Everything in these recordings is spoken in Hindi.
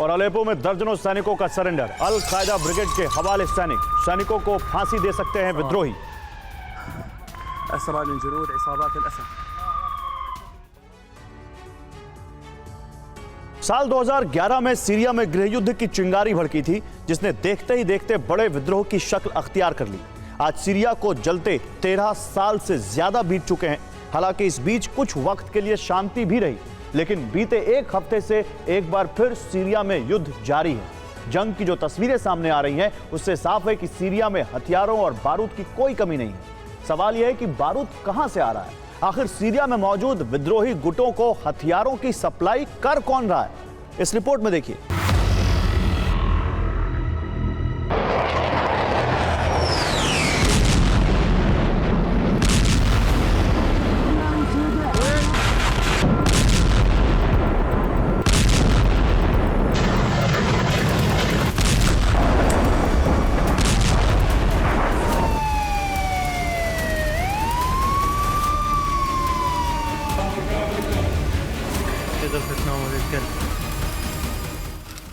और अलेपो में दर्जनों सैनिकों का सरेंडर। अल कायदा ब्रिगेड के हवाले सैनिकों को फांसी दे सकते हैं विद्रोही। साल 2011 में सीरिया में गृहयुद्ध की चिंगारी भड़की थी, जिसने देखते ही देखते बड़े विद्रोह की शक्ल अख्तियार कर ली। आज सीरिया को जलते 13 साल से ज्यादा बीत चुके हैं। हालांकि इस बीच कुछ वक्त के लिए शांति भी रही, लेकिन बीते एक हफ्ते से एक बार फिर सीरिया में युद्ध जारी है। जंग की जो तस्वीरें सामने आ रही हैं, उससे साफ है कि सीरिया में हथियारों और बारूद की कोई कमी नहीं है। सवाल यह है कि बारूद कहां से आ रहा है? आखिर सीरिया में मौजूद विद्रोही गुटों को हथियारों की सप्लाई कर कौन रहा है? इस रिपोर्ट में देखिए।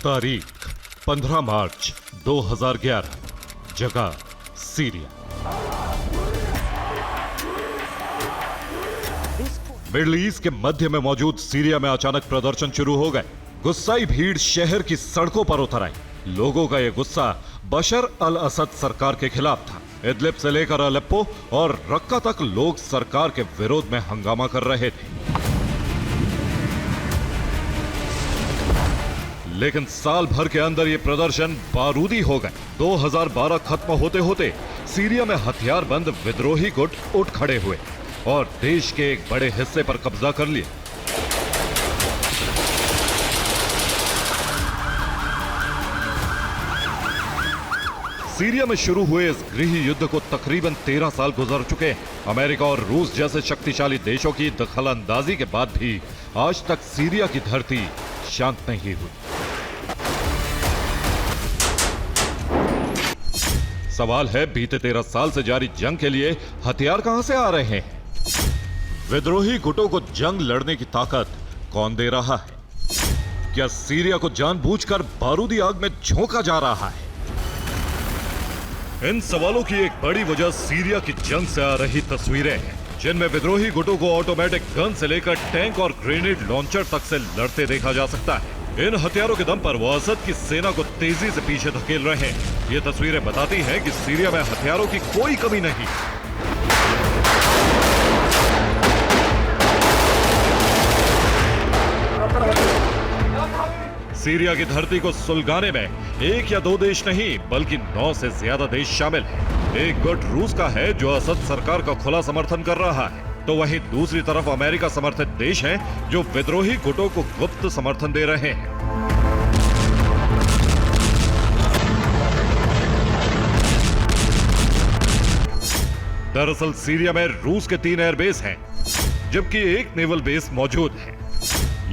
तारीख 15 मार्च 2011, जगह सीरिया। मिडल ईस्ट के मध्य में मौजूद सीरिया में अचानक प्रदर्शन शुरू हो गए। गुस्साई भीड़ शहर की सड़कों पर उतर आई। लोगों का यह गुस्सा बशर अल असद सरकार के खिलाफ था। इदलिब से लेकर अलेप्पो और रक्का तक लोग सरकार के विरोध में हंगामा कर रहे थे। लेकिन साल भर के अंदर ये प्रदर्शन बारूदी हो गए। 2012 खत्म होते होते सीरिया में हथियारबंद विद्रोही गुट उठ खड़े हुए और देश के एक बड़े हिस्से पर कब्जा कर लिया। सीरिया में शुरू हुए इस गृह युद्ध को तकरीबन 13 साल गुजर चुके हैं। अमेरिका और रूस जैसे शक्तिशाली देशों की दखलंदाजी के बाद भी आज तक सीरिया की धरती शांत नहीं हुई। सवाल है, बीते 13 साल से जारी जंग के लिए हथियार कहां से आ रहे हैं? विद्रोही गुटों को जंग लड़ने की ताकत कौन दे रहा है? क्या सीरिया को जानबूझकर बारूदी आग में झोंका जा रहा है? इन सवालों की एक बड़ी वजह सीरिया की जंग से आ रही तस्वीरें हैं, जिनमें विद्रोही गुटों को ऑटोमेटिक गन से लेकर टैंक और ग्रेनेड लॉन्चर तक से लड़ते देखा जा सकता है। इन हथियारों के दम पर वो असद की सेना को तेजी से पीछे धकेल रहे हैं। ये तस्वीरें बताती हैं कि सीरिया में हथियारों की कोई कमी नहीं। सीरिया की धरती को सुलगाने में एक या दो देश नहीं, बल्कि 9 से ज्यादा देश शामिल हैं। एक गुट रूस का है जो असद सरकार का खुला समर्थन कर रहा है, तो वहीं दूसरी तरफ अमेरिका समर्थित देश हैं जो विद्रोही गुटों को गुप्त समर्थन दे रहे हैं। दरअसल सीरिया में रूस के 3 एयरबेस हैं, जबकि एक नेवल बेस मौजूद है।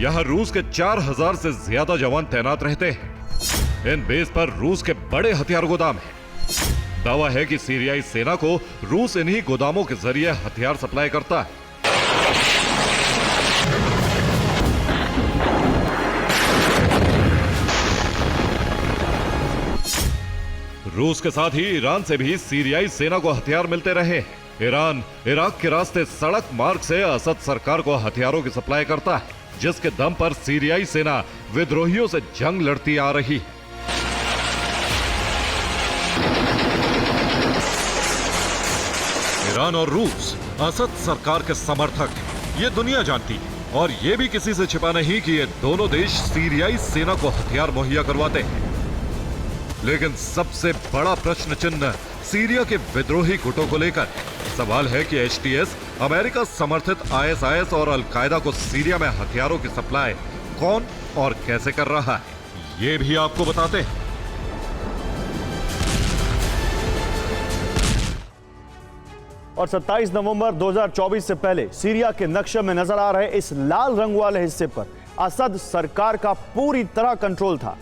यहां रूस के 4000 से ज्यादा जवान तैनात रहते हैं। इन बेस पर रूस के बड़े हथियार गोदाम हैं। दावा है कि सीरियाई सेना को रूस इन्हीं गोदामों के जरिए हथियार सप्लाई करता है। रूस के साथ ही ईरान से भी सीरियाई सेना को हथियार मिलते रहे हैं। ईरान इराक के रास्ते सड़क मार्ग से असद सरकार को हथियारों की सप्लाई करता है, जिसके दम पर सीरियाई सेना विद्रोहियों से जंग लड़ती आ रही है। ईरान और रूस असद सरकार के समर्थक हैं, ये दुनिया जानती है। और ये भी किसी से छिपा नहीं कि ये दोनों देश सीरियाई सेना को हथियार मुहैया करवाते हैं। लेकिन सबसे बड़ा प्रश्न चिन्ह सीरिया के विद्रोही गुटों को लेकर सवाल है कि एचटीएस, अमेरिका समर्थित ISIS और अल कायदा को सीरिया में हथियारों की सप्लाई कौन और कैसे कर रहा है, ये भी आपको बताते हैं। और 27 नवंबर 2024 से पहले सीरिया के नक्शे में नजर आ रहे इस लाल रंग वाले हिस्से पर असद सरकार का पूरी तरह कंट्रोल था।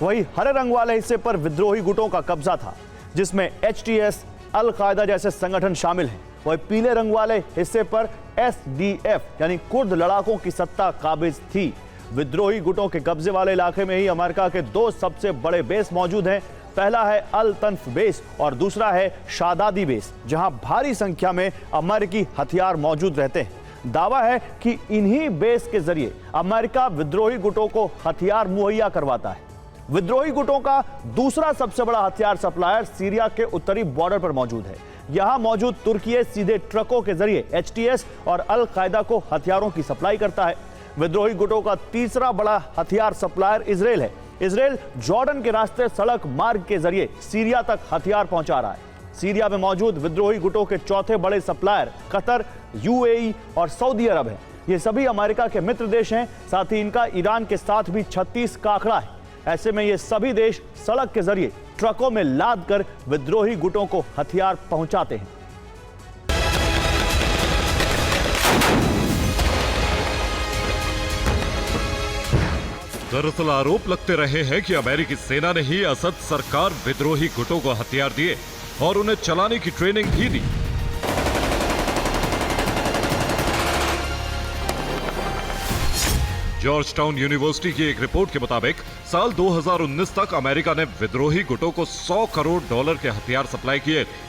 वही हरे रंग वाले हिस्से पर विद्रोही गुटों का कब्जा था, जिसमें एचटीएस, अल कायदा जैसे संगठन शामिल हैं। वही पीले रंग वाले हिस्से पर SDF यानी कुर्द लड़ाकों की सत्ता काबिज थी। विद्रोही गुटों के कब्जे वाले इलाके में ही अमेरिका के दो सबसे बड़े बेस मौजूद हैं। पहला है अल तन्फ बेस और दूसरा है शादादी बेस, जहां भारी संख्या में अमेरिकी हथियार मौजूद रहते हैं। दावा है कि इन्हीं बेस के जरिए अमेरिका विद्रोही गुटों को हथियार मुहैया करवाता है। विद्रोही गुटों का दूसरा सबसे बड़ा हथियार सप्लायर सीरिया के उत्तरी बॉर्डर पर मौजूद है। यहां मौजूद तुर्की सीधे ट्रकों के जरिए एचटीएस और अल कायदा को हथियारों की सप्लाई करता है। विद्रोही गुटों का तीसरा बड़ा हथियार सप्लायर इजराइल है। इजराइल जॉर्डन के रास्ते सड़क मार्ग के जरिए सीरिया तक हथियार पहुंचा रहा है। सीरिया में मौजूद विद्रोही गुटों के चौथे बड़े सप्लायर कतर, यूएई और सऊदी अरब है। ये सभी अमेरिका के मित्र देश हैं। साथ ही इनका ईरान के साथ भी 36 का आंकड़ा है। ऐसे में ये सभी देश सड़क के जरिए ट्रकों में लाद कर विद्रोही गुटों को हथियार पहुंचाते हैं। दरअसल आरोप लगते रहे हैं कि अमेरिकी सेना ने ही असद सरकार विद्रोही गुटों को हथियार दिए और उन्हें चलाने की ट्रेनिंग भी दी। जॉर्ज टाउन यूनिवर्सिटी की एक रिपोर्ट के मुताबिक साल 2019 तक अमेरिका ने विद्रोही गुटों को $100 करोड़ के हथियार सप्लाई किए थे।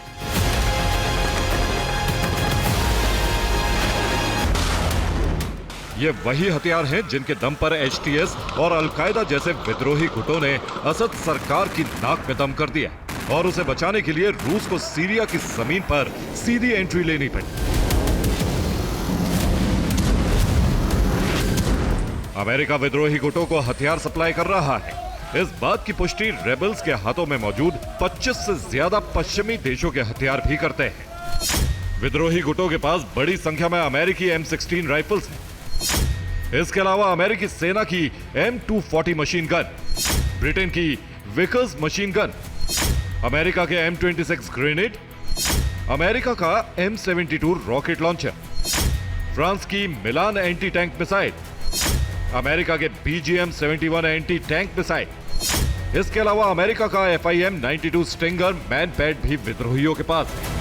ये वही हथियार हैं जिनके दम पर एचटीएस और अलकायदा जैसे विद्रोही गुटों ने असद सरकार की नाक में दम कर दिया और उसे बचाने के लिए रूस को सीरिया की जमीन पर सीधी एंट्री लेनी पड़ी। अमेरिका विद्रोही गुटों को हथियार सप्लाई कर रहा है। इस बात की पुष्टि रेबल्स के हाथों में मौजूद 25 से ज्यादा पश्चिमी देशों के हथियार भी करते हैं। विद्रोही गुटों के पास बड़ी संख्या में अमेरिकी M16 राइफल्स हैं। इसके अलावा अमेरिकी सेना की M240 मशीन गन, ब्रिटेन की विकर्स मशीन गन, अमेरिका के M26 ग्रेनेड, अमेरिका का M72 रॉकेट लॉन्चर, फ्रांस की मिलान एंटी टैंक मिसाइल, अमेरिका के BGM-71 एंटी टैंक मिसाइल। इसके अलावा अमेरिका का FIM-92 स्टिंगर मैन पैड भी विद्रोहियों के पास है।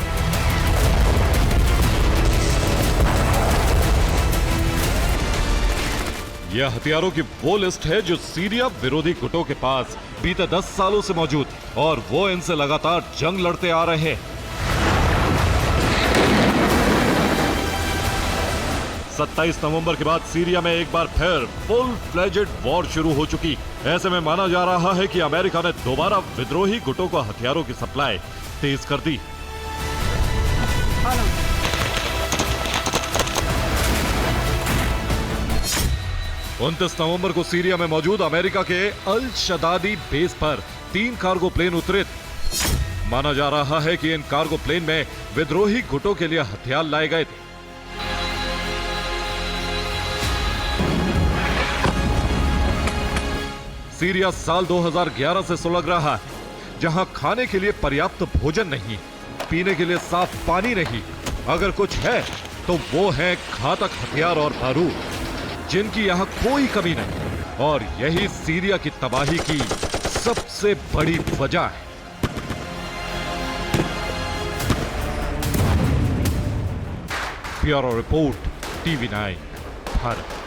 यह हथियारों की वो लिस्ट है जो सीरिया विरोधी गुटों के पास बीते 10 सालों से मौजूद है और वो इनसे लगातार जंग लड़ते आ रहे हैं। 27 नवंबर के बाद सीरिया में एक बार फिर फुल फ्लेजेड वॉर शुरू हो चुकी। ऐसे में माना जा रहा है कि अमेरिका ने दोबारा विद्रोही गुटों को हथियारों की सप्लाई तेज कर दी। 29 नवंबर को सीरिया में मौजूद अमेरिका के अल शदादी बेस पर 3 कार्गो प्लेन उतरे। माना जा रहा है कि इन कार्गो प्लेन में विद्रोही गुटों के लिए हथियार लाए गए थे। सीरिया साल 2011 से सुलग रहा है, जहां खाने के लिए पर्याप्त भोजन नहीं, पीने के लिए साफ पानी नहीं, अगर कुछ है तो वो है घातक हथियार और बारूद, जिनकी यहां कोई कमी नहीं। और यही सीरिया की तबाही की सबसे बड़ी वजह है। Bureau report, TV9 Bharat.